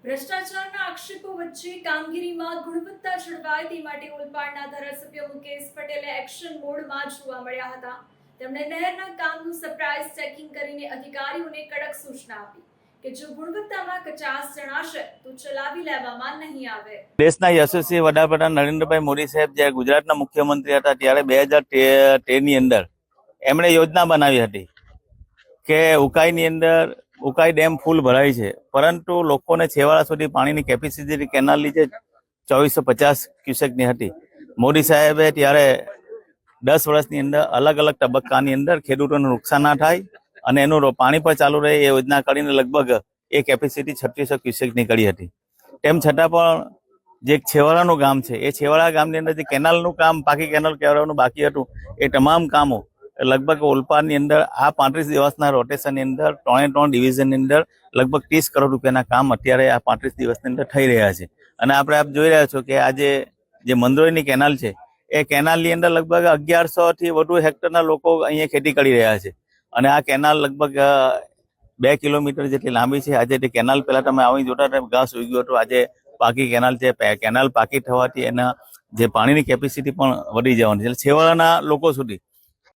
ભ્રષ્ટાચારના આક્ષેપો વચ્ચે કામગીરીમાં ગુણવત્તા જળવાય તે માટે ઓલપાડના ધારાસભ્ય મુકેશ પટેલે એક્શન મોડમાં જોવા મળ્યા હતા। તેમણે નહેરના કામનું સરપ્રાઇઝ ચેકિંગ કરીને અધિકારીઓને કડક સૂચના આપી કે જો ગુણવત્તામાં કચાસ જણાશે તો ચલાવી લેવામાં નહીં આવે। દેશના યશસ્વી વડાપ્રધાન નરેન્દ્રભાઈ મોદી સાહેબ જ્યારે ગુજરાતના મુખ્યમંત્રી હતા ત્યારે 2013 ની અંદર એમણે યોજના બનાવી હતી કે ઉકાઈની અંદર ઉકાઈ ડેમ ફૂલ ભરાય છે, પરંતુ લોકોને છેવાડા સુધી પાણીની કેપેસિટી કેનાલની જે 2450 ક્યુસેકની હતી, મોદી સાહેબે ત્યારે 10 વર્ષની અંદર અલગ અલગ તબક્કાની અંદર ખેડૂતોને નુકસાન ના થાય અને એનું પાણી પર ચાલુ રહે એ યોજના કરીને લગભગ એ કેપેસિટી 3600 ક્યુસેકની કરી હતી। તેમ છતાં પણ જે છેવાડાનું ગામ છે એ છેવાડા ગામની અંદર જે કેનાલનું કામ પાકી કેનાલ કહેવાનું બાકી હતું એ તમામ કામો લગભગ ઓલપાડની અંદર આ 35 દિવસના રોટેશનની અંદર 3 ડિવિઝનની અંદર લગભગ 30 કરોડ રૂપિયાના કામ અત્યારે આ 35 દિવસની અંદર થઈ રહ્યા છે। અને આપણે આપ જોઈ રહ્યા છો કે આજે જે મંદરોઈની કેનાલ છે એ કેનાલની અંદર લગભગ 1100 થી વધુ હેક્ટરના લોકો અહીંયા ખેતી કરી રહ્યા છે અને આ કેનાલ લગભગ 2 કિલોમીટર જેટલી લાંબી છે। આજે તે કેનાલ પહેલા તમે આવી જોતા ઘાસ ઉગી ગયું હતું, આજે પાકી કેનાલ છે। કેનાલ પાકી થવાથી એના જે પાણીની કેપેસિટી પણ વધી જવાની છે, એટલે છેવાડાના લોકો સુધી